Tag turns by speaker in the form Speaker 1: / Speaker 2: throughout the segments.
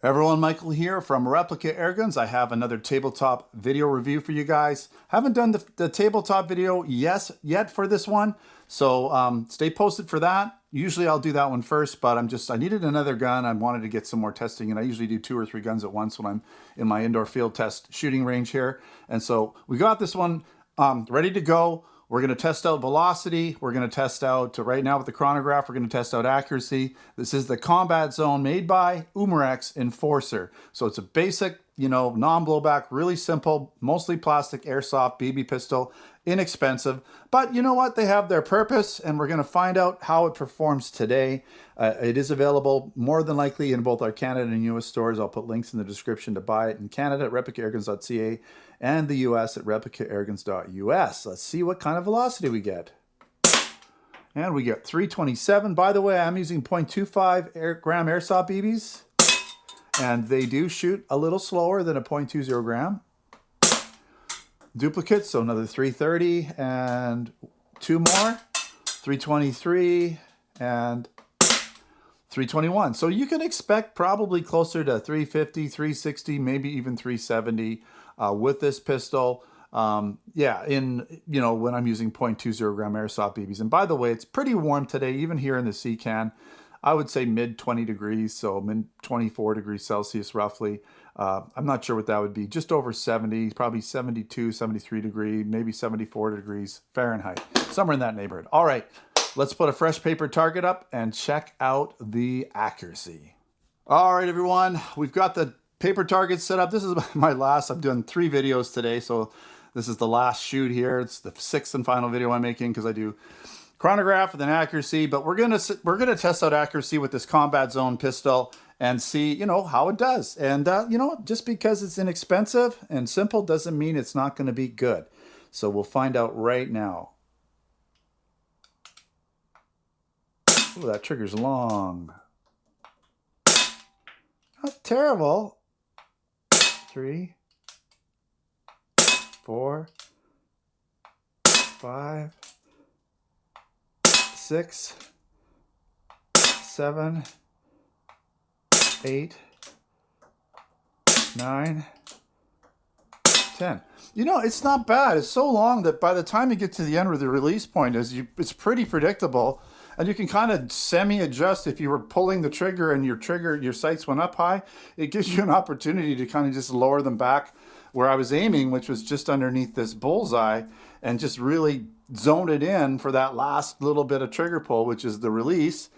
Speaker 1: Everyone, Michael here from Replica Airguns. I have another tabletop video review for you guys. Haven't done the tabletop video yet for this one, so stay posted for that. Usually I'll do that one first, but I needed another gun. I wanted to get some more testing, and I usually do 2 or 3 guns at once when I'm in my indoor field test shooting range here. And so we got this one ready to go. We're going to test out velocity. We're going to test out, right now with the chronograph, we're going to test out accuracy. This is the combat zone made by Umarex Enforcer. So it's a basic, non-blowback, really simple, mostly plastic airsoft BB pistol, inexpensive. But you know what? They have their purpose, and we're going to find out how it performs today. It is available more than likely in both our Canada and US stores. I'll put links in the description to buy it in Canada at replicairguns.ca and the US at replicairguns.us. Let's see what kind of velocity we get. And we get 327. By the way, I'm using 0.25 gram airsoft BBs, and they do shoot a little slower than a 0.20 gram. Duplicates, so another 330 and 2 more, 323 and 321. So you can expect probably closer to 350, 360, maybe even 370 with this pistol. When I'm using 0.20 gram airsoft BBs. And by the way, it's pretty warm today, even here in the Seacan. I would say mid 20 degrees, so mid 24 degrees Celsius roughly. I'm not sure what that would be. Just over 70, probably 72, 73 degree, maybe 74 degrees Fahrenheit. Somewhere in that neighborhood. All right, let's put a fresh paper target up and check out the accuracy. All right, everyone, we've got the paper target set up. This is my last. I've done 3 videos today, so this is the last shoot here. It's the 6th and final video I'm making because I do chronograph and then accuracy, but we're gonna test out accuracy with this combat zone pistol and see, how it does. And just because it's inexpensive and simple doesn't mean it's not going to be good. So we'll find out right now. Oh, that trigger's long. Not terrible. 3, 4, 5, 6, 7, 8, 9, 10. It's not bad. It's so long that by the time you get to the end where the release point is, it's pretty predictable. And you can kind of semi-adjust if you were pulling the trigger and your sights went up high. It gives you an opportunity to kind of just lower them back where I was aiming, which was just underneath this bullseye, and just really zone it in for that last little bit of trigger pull, which is the release.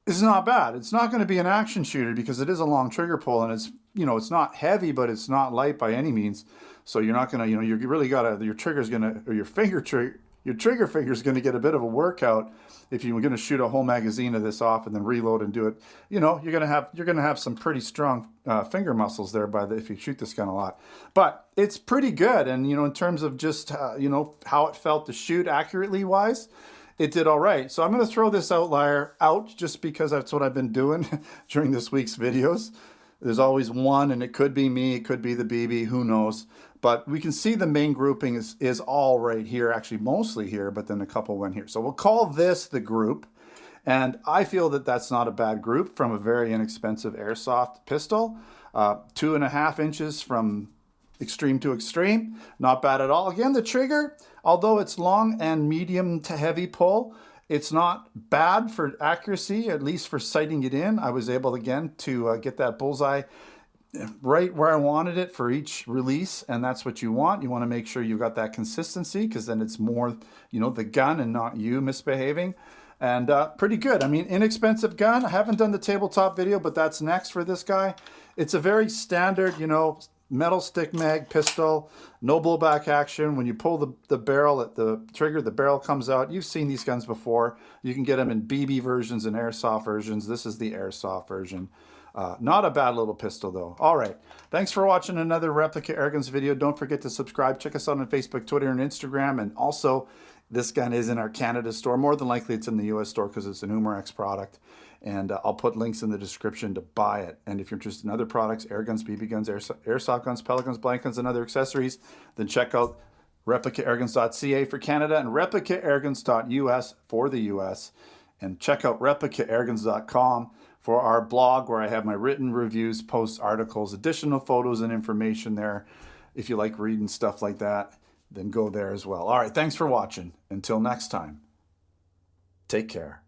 Speaker 1: It's not bad. It's not going to be an action shooter because it is a long trigger pull, and it's not heavy, but it's not light by any means. So you're not going to, you really got to, your trigger finger is going to get a bit of a workout if you're going to shoot a whole magazine of this off and then reload and do it. You're going to have some pretty strong finger muscles there if you shoot this gun a lot. But it's pretty good, and in terms of just how it felt to shoot accurately wise, it did all right. So I'm going to throw this outlier out just because that's what I've been doing during this week's videos. There's always one, and it could be me, it could be the BB, who knows. But we can see the main grouping is all right here, actually mostly here, but then a couple went here. So we'll call this the group. And I feel that that's not a bad group from a very inexpensive airsoft pistol. 2.5 inches from extreme to extreme, not bad at all. Again, the trigger, although it's long and medium to heavy pull, it's not bad for accuracy, at least for sighting it in. I was able, again, to get that bullseye right where I wanted it for each release, and that's what you want. You want to make sure you've got that consistency, because then it's more, the gun and not you misbehaving. And pretty good. I mean, inexpensive gun. I haven't done the tabletop video, but that's next for this guy. It's a very standard, metal stick mag pistol, no blowback action. When you pull the barrel at the trigger, the barrel comes out. You've seen these guns before. You can get them in BB versions and airsoft versions. This is the airsoft version. Not a bad little pistol though. All right. Thanks for watching another Replica Airguns video. Don't forget to subscribe. Check us out on Facebook, Twitter, and Instagram. And also, this gun is in our Canada store. More than likely it's in the US store because it's an Umarex product. And I'll put links in the description to buy it. And if you're interested in other products, air guns, BB guns, airsoft guns, pellet guns, blank guns, and other accessories, then check out replicairguns.ca for Canada and replicairguns.us for the US. And check out replicairguns.com for our blog where I have my written reviews, posts, articles, additional photos and information there. If you like reading stuff like that, then go there as well. All right, thanks for watching. Until next time, take care.